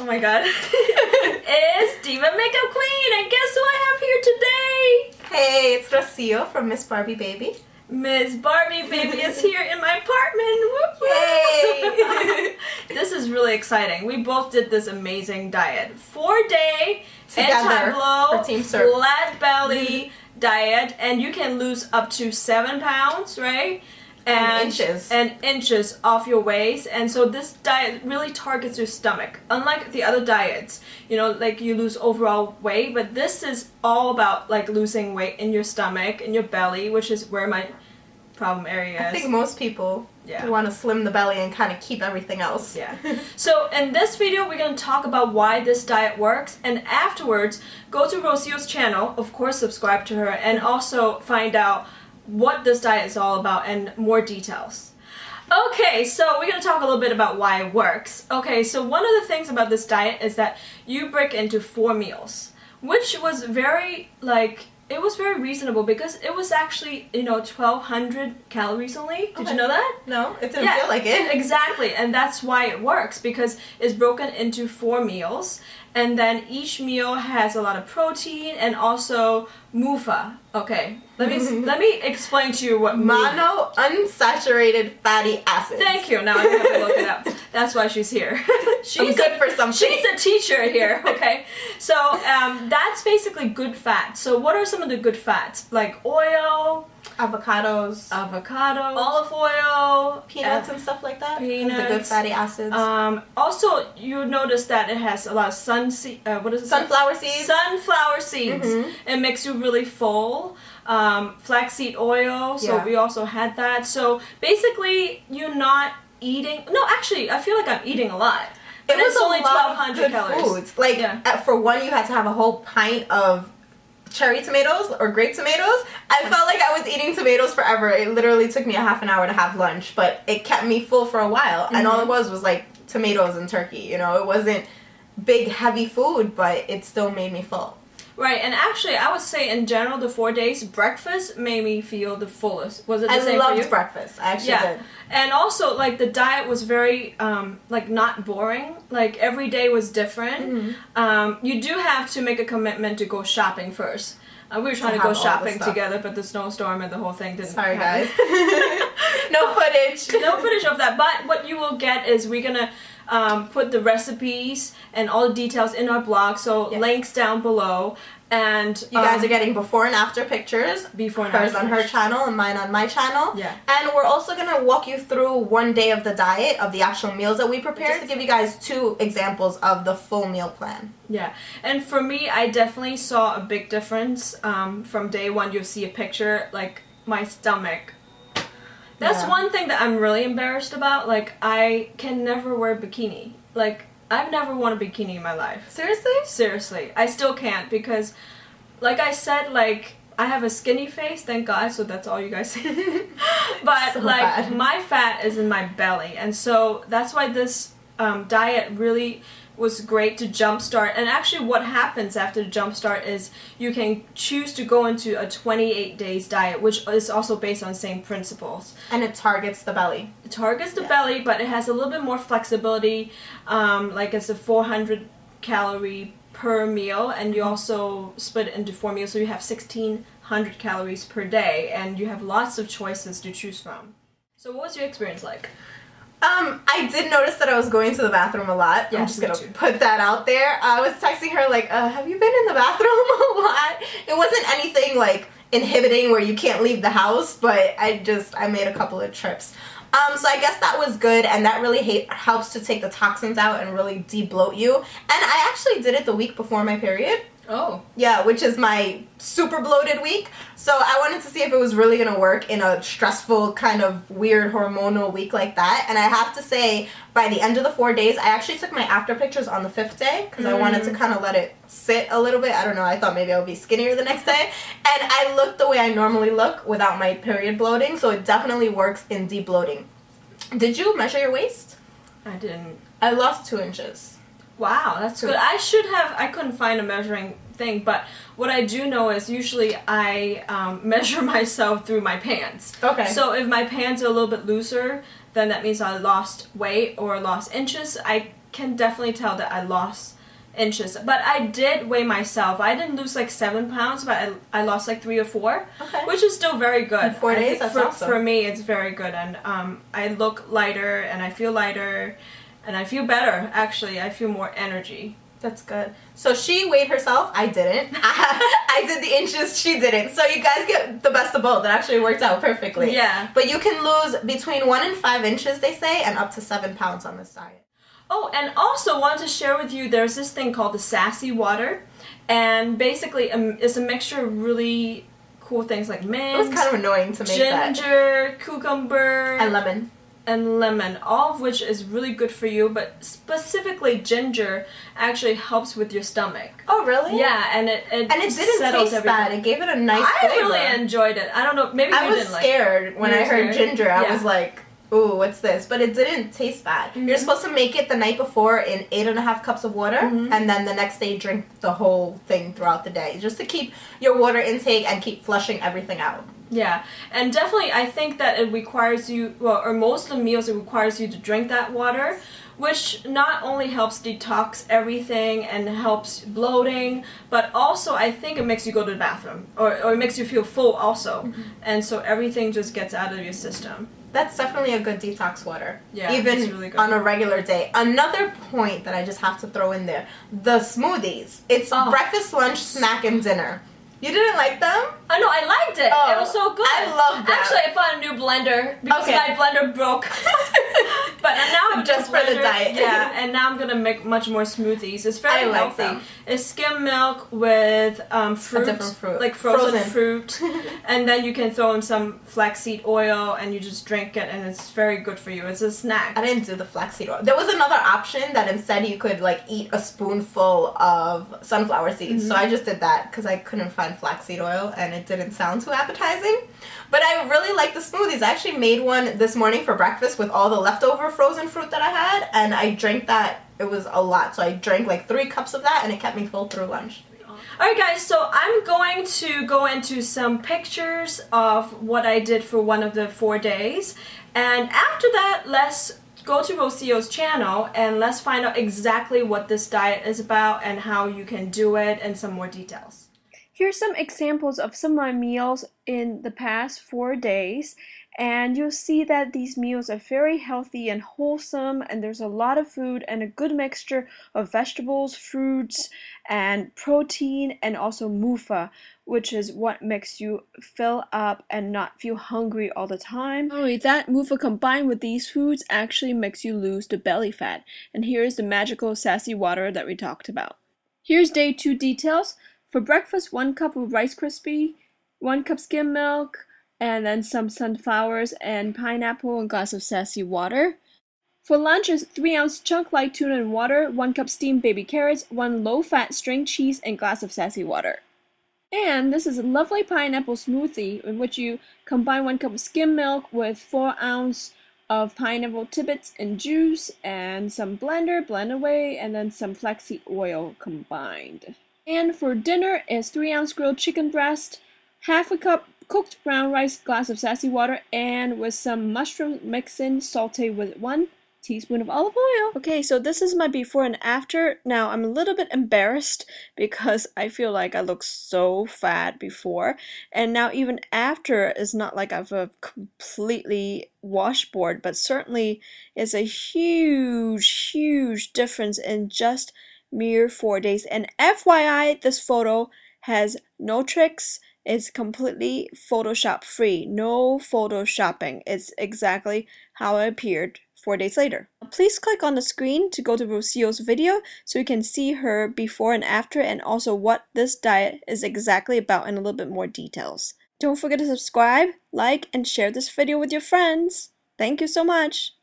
Oh my god. It's Diva Makeup Queen, and guess who I have here today? Hey, it's Rocio from Miss Barbie Baby. Miss Barbie Baby is here in my apartment. Yay! This is really exciting. We both did this amazing diet. 4-day anti-blow, flat belly diet, and you can lose up to 7 pounds, right? And inches off your waist. And so this diet really targets your stomach. Unlike the other diets, you know, like you lose overall weight, but this is all about like losing weight in your stomach, in your belly, which is where my problem area is. I think most people want to slim the belly and kind of keep everything else. Yeah. So in this video, we're going to talk about why this diet works, and afterwards, go to Rocio's channel, of course subscribe to her, and also find out what this diet is all about and more details. Okay, so we're going to talk a little bit about why it works. Okay, so one of the things about this diet is that you break into 4 meals, which was very, it was very reasonable because it was actually, 1,200 calories only. Did you know that? No, it didn't feel like it. Exactly, and that's why it works, because it's broken into 4 meals, and then each meal has a lot of protein and also MUFA. Okay, let me explain to you what monounsaturated fatty acids. Thank you. Now I have to look it up. That's why she's here. She's good for something. She's a teacher here. Okay, so that's basically good fat. So what are some of the good fats? Like oil, avocados, olive oil, peanuts and stuff like that. Peanuts, the good fatty acids. Also, you notice that it has a lot of sunflower seeds. Sunflower seeds. It makes you really full. Flaxseed oil. So we also had that. So basically, you're not eating. No, actually, I feel like I'm eating a lot. But it was only a lot 1,200 of good calories. Foods. Like for one, you had to have a whole pint of cherry tomatoes or grape tomatoes. I felt like I was eating tomatoes forever. It literally took me a half an hour to have lunch, but it kept me full for a while. And all it was like tomatoes and turkey. It wasn't big heavy food, but it still made me full. Right, and actually, I would say in general, the 4 days, breakfast made me feel the fullest. Was it the same for you? I loved breakfast. I actually did. And also, the diet was very, not boring. Like, every day was different. You do have to make a commitment to go shopping first. We were trying to go shopping together, but the snowstorm and the whole thing didn't happen. Sorry, guys. No footage. No footage of that. But what you will get is we're going to put the recipes and all the details in our blog, so links down below. And you guys are getting before and after pictures. Before and hers after on her channel and mine on my channel. Yeah. And we're also going to walk you through one day of the diet, of the actual meals that we prepared, just to give you guys 2 examples of the full meal plan. Yeah. And for me, I definitely saw a big difference. From day 1, you'll see a picture, like my stomach. That's one thing that I'm really embarrassed about. Like, I can never wear a bikini. Like, I've never worn a bikini in my life. Seriously? Seriously. I still can't because, like I said, I have a skinny face, thank God, so that's all you guys see. But, so bad. My fat is in my belly. And so that's why this diet really was great to jumpstart. And actually what happens after the jumpstart is you can choose to go into a 28 days diet, which is also based on the same principles. And it targets the belly. It targets the belly, but it has a little bit more flexibility. It's a 400 calorie per meal, and you also split it into 4 meals, so you have 1,600 calories per day, and you have lots of choices to choose from. So what was your experience like? I did notice that I was going to the bathroom a lot. Yeah, I'm just gonna put that out there. I was texting her have you been in the bathroom a lot? It wasn't anything inhibiting where you can't leave the house, but I made a couple of trips. So I guess that was good, and that really helps to take the toxins out and really de-bloat you. And I actually did it the week before my period. Oh. Yeah, which is my super bloated week. So I wanted to see if it was really going to work in a stressful, kind of weird hormonal week like that. And I have to say, by the end of the 4 days, I actually took my after pictures on the 5th day because I wanted to kind of let it sit a little bit. I don't know, I thought maybe I would be skinnier the next day. And I looked the way I normally look without my period bloating, so it definitely works in de-bloating. Did you measure your waist? I didn't. I lost 2 inches. Wow, that's good. I couldn't find a measuring thing, but what I do know is usually I measure myself through my pants. Okay. So if my pants are a little bit looser, then that means I lost weight or lost inches. I can definitely tell that I lost inches. But I did weigh myself. I didn't lose like 7 pounds, but I lost like 3 or 4, which is still very good. In 4 days, that's awesome. For me, it's very good, and I look lighter, and I feel lighter, and I feel better. Actually, I feel more energy. That's good. So she weighed herself. I didn't. I did the inches. She didn't. So you guys get the best of both. It actually worked out perfectly. Yeah. But you can lose between 1 and 5 inches, they say, and up to 7 pounds on this diet. Oh, and also wanted to share with you, there's this thing called the sassy water, and basically it's a mixture of really cool things like mint. It was kind of annoying to make ginger, cucumber, and lemon, all of which is really good for you, but specifically ginger actually helps with your stomach. Oh, really? Yeah, and it didn't taste bad. It gave it a nice flavor. I really enjoyed it. I don't know, maybe you didn't like it. I was scared when I heard ginger. I was like, ooh, what's this? But it didn't taste bad. Mm-hmm. You're supposed to make it the night before in 8.5 cups of water, and then the next day drink the whole thing throughout the day, just to keep your water intake and keep flushing everything out. Yeah, and definitely I think that it requires you, well, or most of the meals it requires you to drink that water, which not only helps detox everything and helps bloating, but also I think it makes you go to the bathroom, or it makes you feel full also, and so everything just gets out of your system. That's definitely a good detox water. Yeah, even it's really good. On a regular day. Another point that I just have to throw in there, the smoothies. It's breakfast, lunch, snack, and dinner. You didn't like them? Oh no, I liked it. It was so good. I love that. Actually, I bought a new blender because my blender broke. But now I'm just for the diet. Yeah, and now I'm gonna make much more smoothies. It's very healthy. Them. It's skim milk with fruit, a different fruit, like frozen fruit, and then you can throw in some flaxseed oil, and you just drink it, and it's very good for you. It's a snack. I didn't do the flaxseed oil. There was another option that instead you could like eat a spoonful of sunflower seeds. So I just did that because I couldn't find flaxseed oil, and it didn't sound too appetizing. But I really like the smoothies. I actually made one this morning for breakfast with all the leftover frozen fruit that I had, and I drank that. It was a lot, so I drank like 3 cups of that, and it kept me full through lunch. Alright guys, so I'm going to go into some pictures of what I did for one of the 4 days, and after that, let's go to Rocio's channel and let's find out exactly what this diet is about and how you can do it and some more details. Here's some examples of some of my meals in the past 4 days, and you'll see that these meals are very healthy and wholesome, and there's a lot of food and a good mixture of vegetables, fruits, and protein, and also mufa, which is what makes you fill up and not feel hungry all the time. Not only that, mufa combined with these foods actually makes you lose the belly fat, and here's the magical sassy water that we talked about. Here's day 2 details. For breakfast, 1 cup of Rice Krispie, 1 cup skim milk, and then some sunflowers and pineapple and a glass of sassy water. For lunch is 3-ounce chunk light tuna and water, 1 cup steamed baby carrots, 1 low-fat string cheese, and glass of sassy water. And this is a lovely pineapple smoothie in which you combine 1 cup of skim milk with 4 ounces of pineapple tidbits and juice, and some blend away, and then some flaxseed oil combined. And for dinner is 3-ounce grilled chicken breast, half a cup cooked brown rice, glass of sassy water, and with some mushroom mix-in, sauteed with 1 teaspoon of olive oil. Okay, so this is my before and after. Now, I'm a little bit embarrassed because I feel like I look so fat before, and now even after is not like I've a completely washboard, but certainly it's a huge difference in just mere 4 days. And FYI, this photo has no tricks. It's completely Photoshop free. No photoshopping. It's exactly how I appeared 4 days later. Please click on the screen to go to Rocio's video so you can see her before and after, and also what this diet is exactly about in a little bit more details. Don't forget to subscribe, like, and share this video with your friends. Thank you so much.